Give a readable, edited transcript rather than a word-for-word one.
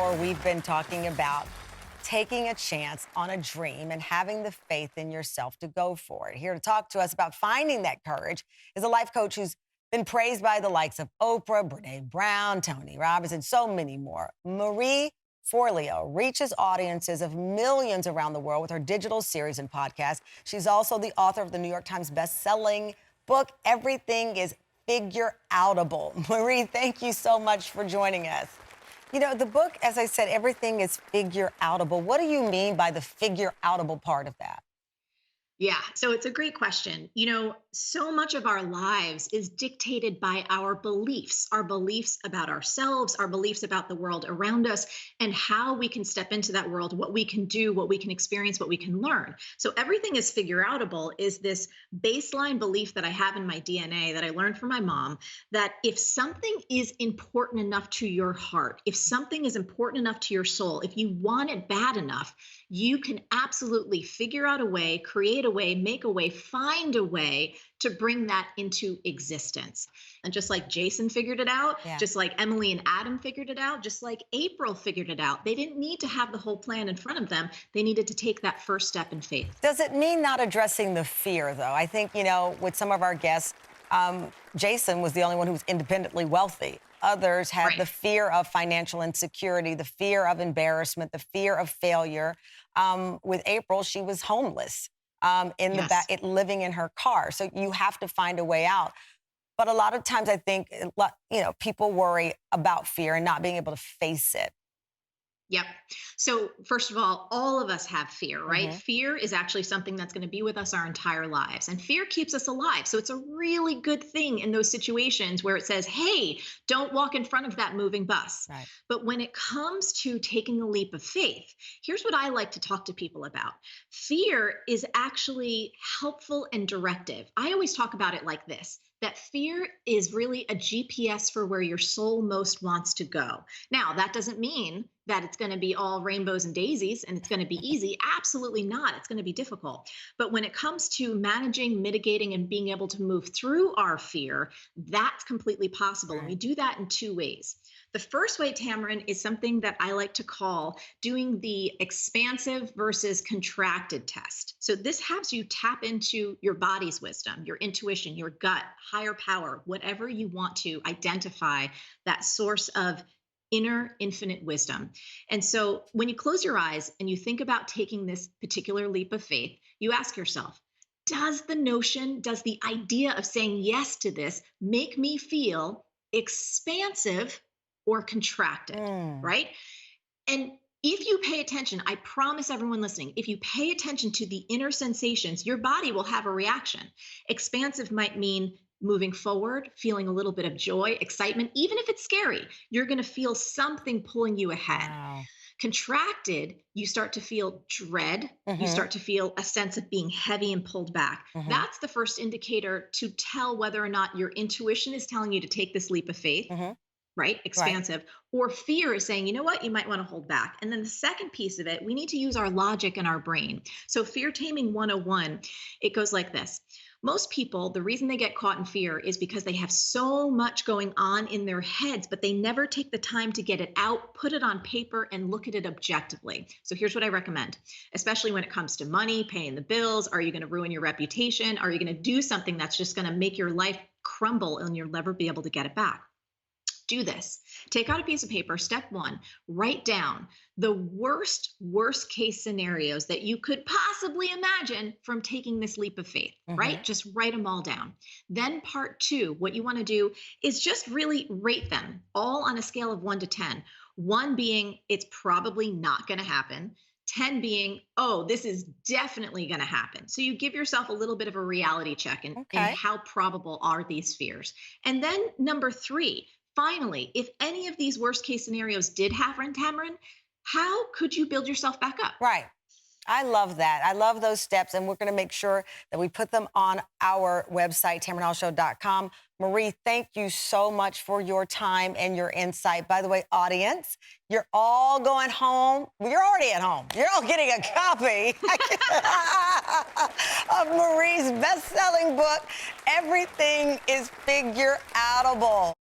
hour, we've been talking about taking a chance on a dream and having the faith in yourself to go for it. Here to talk to us about finding that courage is a life coach who's been praised by the likes of Oprah, Brené Brown, Tony Robbins, and so many more. Marie Forleo reaches audiences of millions around the world with her digital series and podcast. She's also the author of the New York Times best-selling book, Everything Is Figureoutable. Marie, thank you so much for joining us. You know, the book, as I said, Everything Is Figureoutable. What do you mean by the figureoutable part of that? Yeah, so it's a great question. So much of our lives is dictated by our beliefs about ourselves, our beliefs about the world around us, and how we can step into that world, what we can do, what we can experience, what we can learn. So everything is figureoutable is this baseline belief that I have in my DNA that I learned from my mom, that if something is important enough to your heart, if something is important enough to your soul, if you want it bad enough, you can absolutely figure out a way, create a way, make a way, find a way to bring that into existence. And just like Jason figured it out, just like Emily and Adam figured it out, just like April figured it out, they didn't need to have the whole plan in front of them. They needed to take that first step in faith. Does it mean not addressing the fear, though? I think, with some of our guests, Jason was the only one who was independently wealthy. Others had the fear of financial insecurity, the fear of embarrassment, the fear of failure. With April, she was homeless living in her car. So you have to find a way out. But a lot of times I think, people worry about fear and not being able to face it. Yep. So first of all of us have fear, right? Fear is actually something that's going to be with us our entire lives. And fear keeps us alive. So it's a really good thing in those situations where it says, hey, don't walk in front of that moving bus. Right. But when it comes to taking a leap of faith, here's what I like to talk to people about. Fear is actually helpful and directive. I always talk about it like this, that fear is really a GPS for where your soul most wants to go. Now, that doesn't mean that it's going to be all rainbows and daisies and it's going to be easy. Absolutely not. It's going to be difficult. But when it comes to managing, mitigating, and being able to move through our fear, that's completely possible. And we do that in two ways. The first way, Tamron, is something that I like to call doing the expansive versus contracted test. So this helps you tap into your body's wisdom, your intuition, your gut, higher power, whatever you want to identify that source of inner infinite wisdom. And so when you close your eyes and you think about taking this particular leap of faith, you ask yourself, does the idea of saying yes to this make me feel expansive or contracted, right? And if you pay attention, I promise everyone listening, if you pay attention to the inner sensations, your body will have a reaction. Expansive might mean moving forward, feeling a little bit of joy, excitement, even if it's scary, you're going to feel something pulling you ahead. Wow. Contracted, you start to feel dread. You start to feel a sense of being heavy and pulled back. That's the first indicator to tell whether or not your intuition is telling you to take this leap of faith. Right? Expansive. Or fear is saying, you know what, you might want to hold back. And then the second piece of it, we need to use our logic and our brain. So Fear Taming 101, it goes like this. Most people, the reason they get caught in fear is because they have so much going on in their heads, but they never take the time to get it out, put it on paper, and look at it objectively. So here's what I recommend, especially when it comes to money, paying the bills. Are you going to ruin your reputation? Are you going to do something that's just going to make your life crumble and you'll never be able to get it back? Do this. Take out a piece of paper. Step one, write down the worst case scenarios that you could possibly imagine from taking this leap of faith, right? Just write them all down. Then part two, what you want to do is just really rate them all on a scale of 1 to 10. 1 being it's probably not going to happen. 10 being, oh, this is definitely going to happen. So you give yourself a little bit of a reality check in how probable are these fears. And then number 3, finally, if any of these worst case scenarios did happen, Tamron, how could you build yourself back up? Right. I love that. I love those steps, and we're going to make sure that we put them on our website, TamronHallShow.com. Marie, thank you so much for your time and your insight. By the way, audience, you're all going home. Well, you're already at home. You're all getting a copy of Marie's best-selling book, Everything Is Figureoutable.